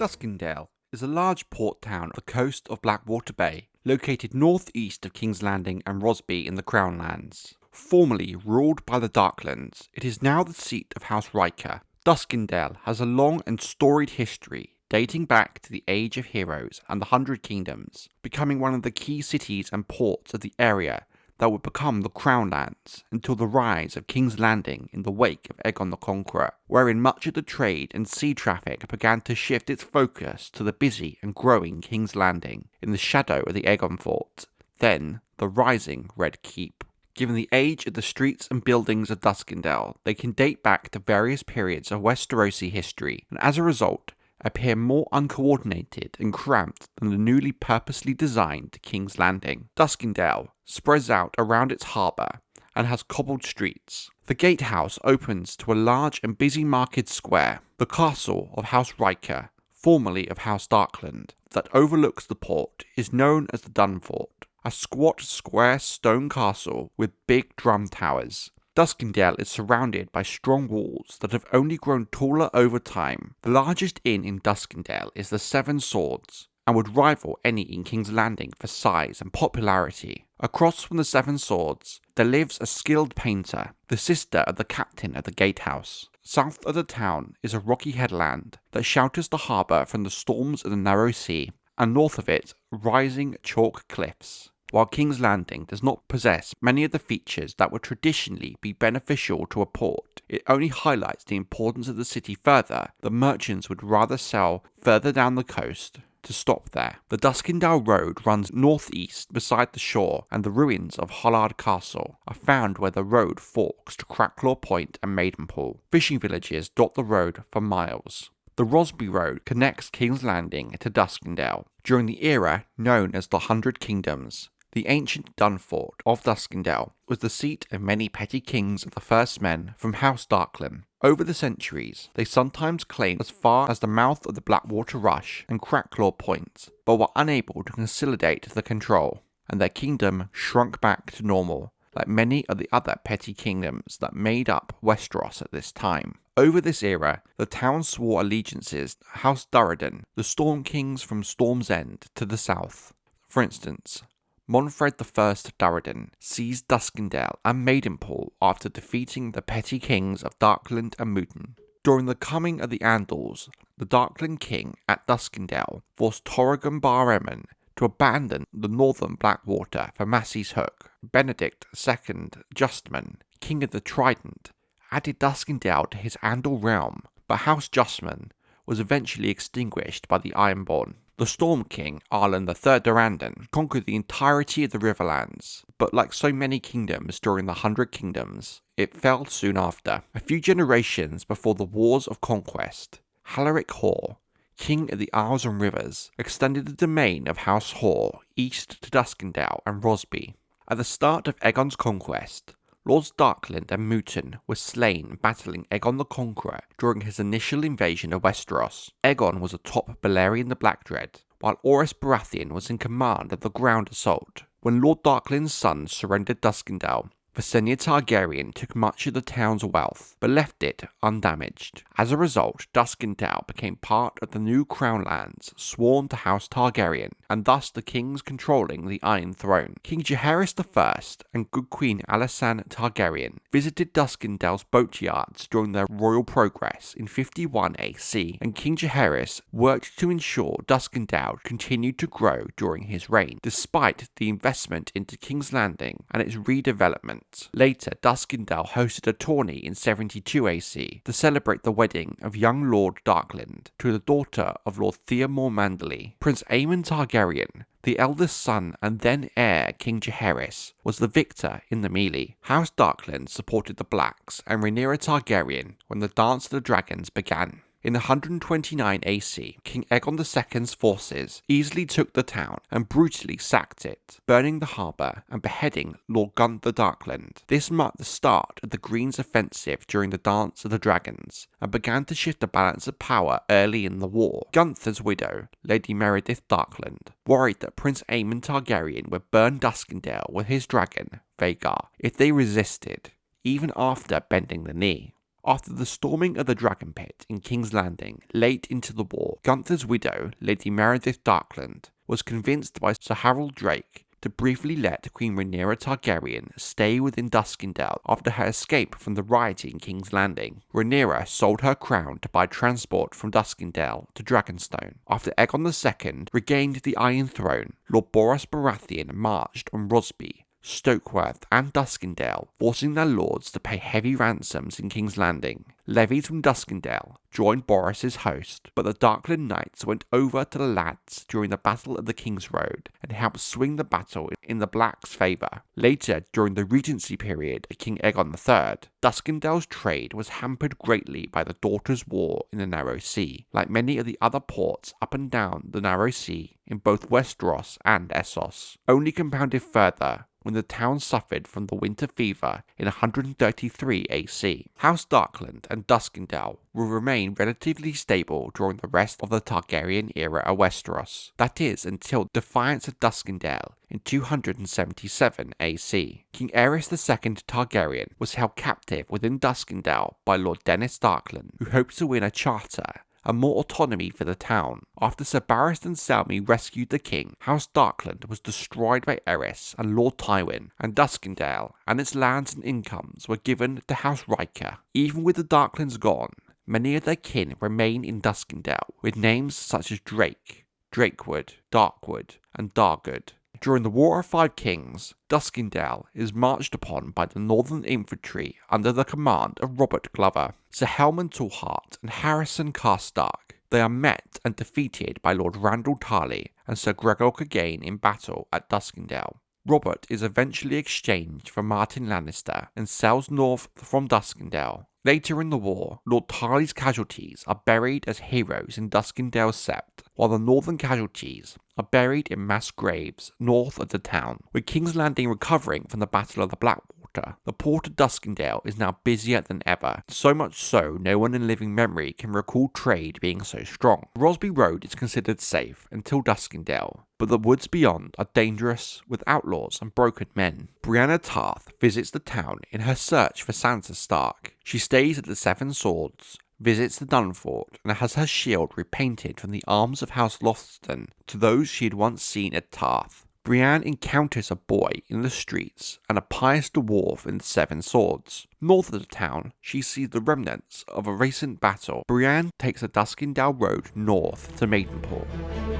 Duskendale is a large port town on the coast of Blackwater Bay, located northeast of King's Landing and Rosby in the Crownlands. Formerly ruled by the Darklands, it is now the seat of House Rhaenyra. Duskendale has a long and storied history, dating back to the Age of Heroes and the Hundred Kingdoms, becoming one of the key cities and ports of the area that would become the Crownlands until the rise of King's Landing in the wake of Aegon the Conqueror, wherein much of the trade and sea traffic began to shift its focus to the busy and growing King's Landing in the shadow of the Aegon fort, then the rising Red Keep. Given the age of the streets and buildings of Duskendale, they can date back to various periods of Westerosi history, and as a result, appear more uncoordinated and cramped than the newly purposely designed King's Landing. Duskendale spreads out around its harbour and has cobbled streets. The gatehouse opens to a large and busy market square, the castle of House Rhaenyra, formerly of House Targaryen, that overlooks the port, is known as the Dun Fort, a squat square stone castle with big drum towers. Duskendale is surrounded by strong walls that have only grown taller over time. The largest inn in Duskendale is the Seven Swords, and would rival any in King's Landing for size and popularity. Across from the Seven Swords, there lives a skilled painter, the sister of the captain of the gatehouse. South of the town is a rocky headland that shelters the harbour from the storms of the narrow sea, and north of it, rising chalk cliffs. While King's Landing does not possess many of the features that would traditionally be beneficial to a port, it only highlights the importance of the city further that merchants would rather sell further down the coast to stop there. The Duskendale Road runs northeast beside the shore, and the ruins of Hollard Castle are found where the road forks to Cracklaw Point and Maidenpool. Fishing villages dot the road for miles. The Rosby Road connects King's Landing to Duskendale during the era known as the Hundred Kingdoms. The ancient Dun Fort of Duskendale was the seat of many petty kings of the First Men from House Targaryen. Over the centuries, they sometimes claimed as far as the mouth of the Blackwater Rush and Cracklaw Point, but were unable to consolidate the control, and their kingdom shrunk back to normal, like many of the other petty kingdoms that made up Westeros at this time. Over this era, the town swore allegiances to House Targaryen, the Storm Kings from Storm's End to the south. For instance, Monfred I Targaryen seized Duskendale and Maidenpool after defeating the petty kings of Darkland and Mooten. During the coming of the Andals, the Darkland king at Duskendale forced Torragon Bar-Emmon to abandon the northern Blackwater for Massey's Hook. Benedict II Justman, king of the Trident, added Duskendale to his Andal realm, but House Justman was eventually extinguished by the Ironborn. The Storm King, Arlen III Durrandon, conquered the entirety of the Riverlands, but like so many kingdoms during the Hundred Kingdoms, it fell soon after. A few generations before the Wars of Conquest, Halaric Hor, king of the Isles and Rivers, extended the domain of House Hor east to Duskendale and Rosby. At the start of Aegon's conquest, Lords Darkland and Mooten were slain battling Aegon the Conqueror during his initial invasion of Westeros. Aegon was atop Balerion the Blackdread, while Orys Baratheon was in command of the ground assault. When Lord Darkland's sons surrendered Duskendale, Rhaenyra Targaryen took much of the town's wealth, but left it undamaged. As a result, Duskendale became part of the new Crownlands sworn to House Targaryen, and thus the kings controlling the Iron Throne. King Jaehaerys I and good Queen Alysanne Targaryen visited Duskendale's boatyards during their royal progress in 51 AC, and King Jaehaerys worked to ensure Duskendale continued to grow during his reign, despite the investment into King's Landing and its redevelopment. Later, Duskendale hosted a tourney in 72 AC to celebrate the wedding of young Lord Darkland to the daughter of Lord Theomore Manderley. Prince Aemon Targaryen, the eldest son and then heir King Jaehaerys, was the victor in the melee. House Darkland supported the Blacks and Rhaenyra Targaryen when the Dance of the Dragons began. In 129 AC, King Aegon II's forces easily took the town and brutally sacked it, burning the harbour and beheading Lord Gunther Darkland. This marked the start of the Green's offensive during the Dance of the Dragons, and began to shift the balance of power early in the war. Gunther's widow, Lady Meredith Darkland, worried that Prince Aemon Targaryen would burn Duskendale with his dragon, Vhagar, if they resisted, even after bending the knee. After the storming of the Dragon Pit in King's Landing late into the war, Gunther's widow, Lady Meredith Darkland, was convinced by Sir Harold Drake to briefly let Queen Rhaenyra Targaryen stay within Duskendale after her escape from the rioting in King's Landing. Rhaenyra sold her crown to buy transport from Duskendale to Dragonstone. After Aegon II regained the Iron Throne, Lord Boros Baratheon marched on Rosby, Stokeworth and Duskendale, forcing their lords to pay heavy ransoms in King's Landing. Levies from Duskendale joined Boros's host, but the Darkland Knights went over to the lads during the Battle of the King's Road and helped swing the battle in the Blacks' favour. Later, during the Regency period of King Aegon III, Duskendale's trade was hampered greatly by the Daughters' War in the Narrow Sea, like many of the other ports up and down the Narrow Sea in both Westeros and Essos, only compounded further when the town suffered from the winter fever in 133 AC. House Darkland and Duskendale will remain relatively stable during the rest of the Targaryen era of Westeros, that is until Defiance of Duskendale in 277 AC. King Aerys II Targaryen was held captive within Duskendale by Lord Dennis Darkland, who hoped to win a charter and more autonomy for the town. After Sir Barristan Selmy rescued the king, House Darkland was destroyed by Aerys and Lord Tywin, and Duskendale and its lands and incomes were given to House Riker. Even with the Darklands gone, many of their kin remain in Duskendale, with names such as Drake, Drakewood, Darkwood, and Dargood. During the War of Five Kings, Duskendale is marched upon by the Northern Infantry under the command of Robert Glover, Sir Helman Tallhart, and Harrison Karstark. They are met and defeated by Lord Randall Tarley and Sir Gregor Clegane in battle at Duskendale. Robert is eventually exchanged for Martin Lannister and sails north from Duskendale. Later in the war, Lord Tarley's casualties are buried as heroes in Duskendale's sept, while the northern casualties are buried in mass graves north of the town. With King's Landing recovering from the Battle of the Blackwater, the port of Duskendale is now busier than ever, so much so no one in living memory can recall trade being so strong. The Rosby Road is considered safe until Duskendale, but the woods beyond are dangerous with outlaws and broken men. Brianna Tarth visits the town in her search for Sansa Stark. She stays at the Seven Swords, visits the Dunfort, and has her shield repainted from the arms of House Lothston to those she had once seen at Tarth. Brienne encounters a boy in the streets and a pious dwarf in the Seven Swords. North of the town, she sees the remnants of a recent battle. Brienne takes the Duskendale Road north to Maidenpool.